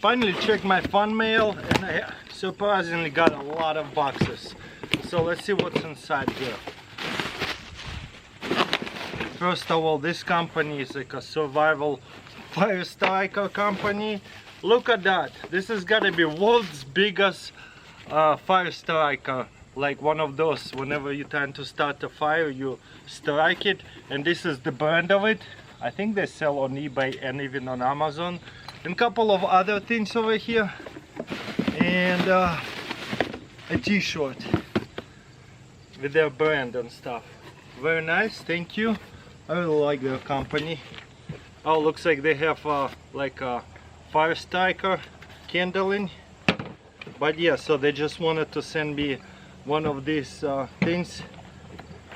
Finally checked my fan mail and I surprisingly got a lot of boxes. So let's see what's inside here. First of all, this company is like a survival fire striker company. Look at that. This has got to be world's biggest fire striker. Like one of those, whenever you tend to start a fire, you strike it. And this is the brand of it. I think they sell on eBay and even on Amazon. And a couple of other things over here. And a t-shirt with their brand and stuff. Very nice, thank you. I really like their company. Oh, looks like they have like a fire striker candling. But yeah, so they just wanted to send me one of these things.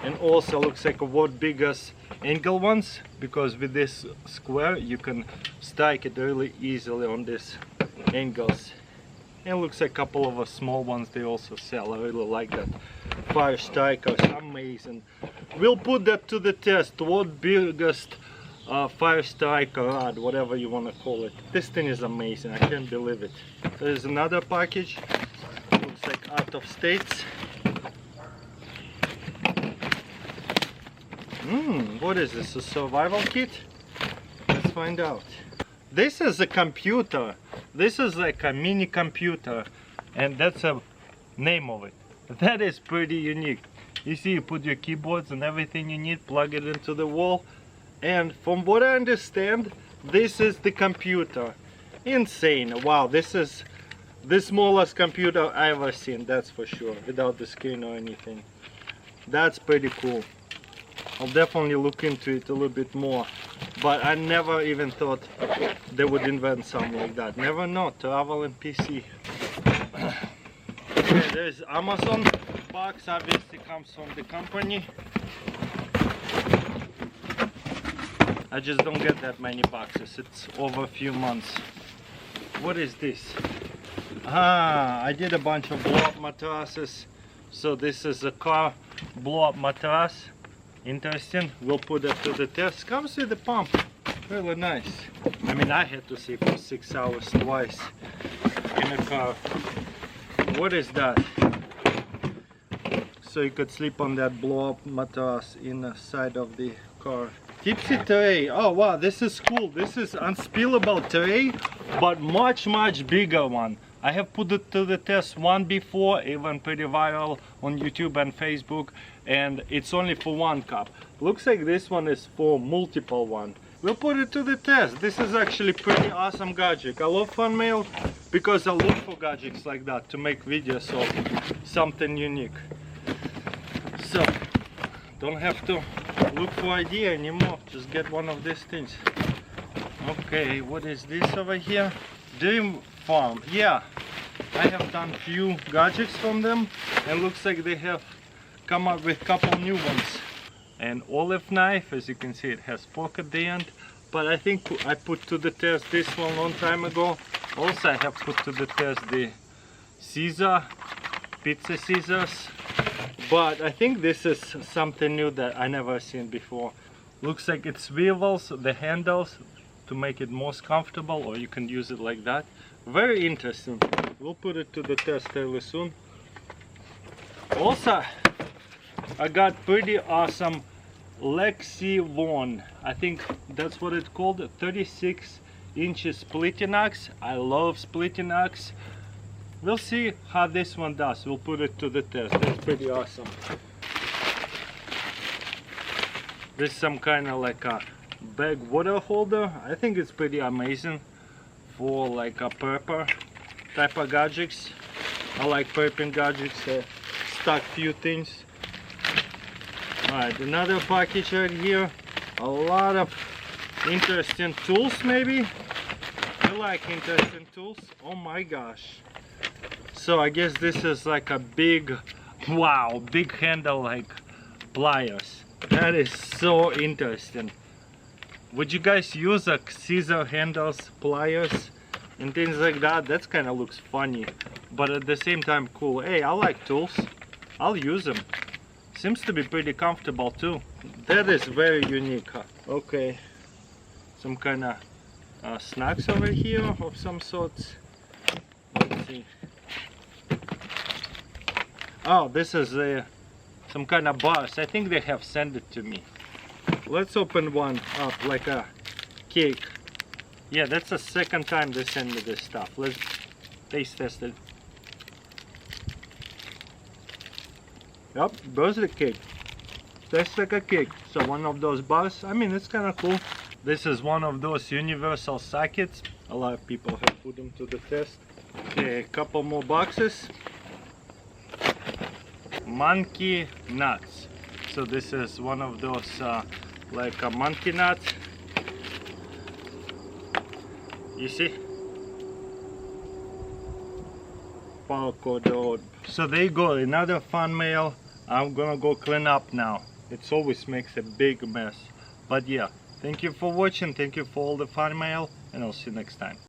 And also looks like a world biggest angle ones, because with this square you can strike it really easily on these angles. And it looks like a couple of small ones they also sell. I really like that. Fire strikers, amazing. We'll put that to the test. World biggest fire striker rod, whatever you want to call it. This thing is amazing. I can't believe it. There's another package. Looks like out of states. What is this? A survival kit? Let's find out. This is a computer. This is like a mini computer, and that's a name of it. That is pretty unique. You see, you put your keyboards and everything you need, plug it into the wall, and from what I understand, this is the computer. Insane. Wow, this is the smallest computer I've ever seen, that's for sure, without the screen or anything. That's pretty cool. I'll definitely look into it a little bit more, but I never even thought they would invent something like that. Never know. Travel and PC. Okay, there's Amazon box, obviously comes from the company. I just don't get that many boxes. It's over a few months. What is this? I did a bunch of blow-up mattresses. So this is a car blow-up mattress. Interesting. We'll put that to the test. Comes with a pump. Really nice. I mean, I had to sleep for 6 hours twice in a car. What is that? So you could sleep on that blow-up mattress inside of the car. Tipsy tray. Oh wow, this is cool. This is unspillable tray, but much bigger one. I have put it to the test one before, even pretty viral on YouTube and Facebook, and it's only for 1 cup. Looks like this one is for multiple one. We'll put it to the test. This is actually pretty awesome gadget. I love fan mail because I look for gadgets like that to make videos of something unique. So don't have to look for idea anymore, just get one of these things. Okay, what is this over here? Dream Farm. Yeah, I have done few gadgets from them, and looks like they have come up with couple new ones. An olive knife, as you can see it has fork at the end, but I think I put to the test this one a long time ago. Also I have put to the test the Caesar, pizza scissors, but I think this is something new that I never seen before. Looks like it swivels the handles to make it most comfortable, or you can use it like that. Very interesting. We'll put it to the test fairly soon. Also, I got pretty awesome Lexi One. I think that's what it's called. 36 inches splitting axe. I love splitting axe. We'll see how this one does. We'll put it to the test. That's pretty awesome. This is some kind of like a bag water holder. I think it's pretty amazing for like a prepper type of gadgets. I like prepping gadgets. Stock few things. Alright, another package right here. A lot of interesting tools maybe. I like interesting tools. Oh my gosh. So I guess this is like a big, wow, big handle like pliers. That is so interesting. Would you guys use a scissor handles, pliers and things like that? That kind of looks funny, but at the same time cool. Hey, I like tools. I'll use them. Seems to be pretty comfortable too. That is very unique. Okay, some kind of snacks over here of some sorts. Let's see. Oh, this is some kind of bars. I think they have sent it to me. Let's open one up, like a cake. Yeah, that's the second time they send me this stuff. Let's taste test it. Yep, birthday cake. Tastes like a cake. So one of those bars. I mean, it's kind of cool. This is one of those universal sockets. A lot of people have put them to the test. Okay, a couple more boxes. Monkey nuts. So this is one of those like a monkey nut. You see? Polka dot. So there you go, another fan mail. I'm gonna go clean up now. It always makes a big mess. But yeah, thank you for watching, thank you for all the fan mail, and I'll see you next time.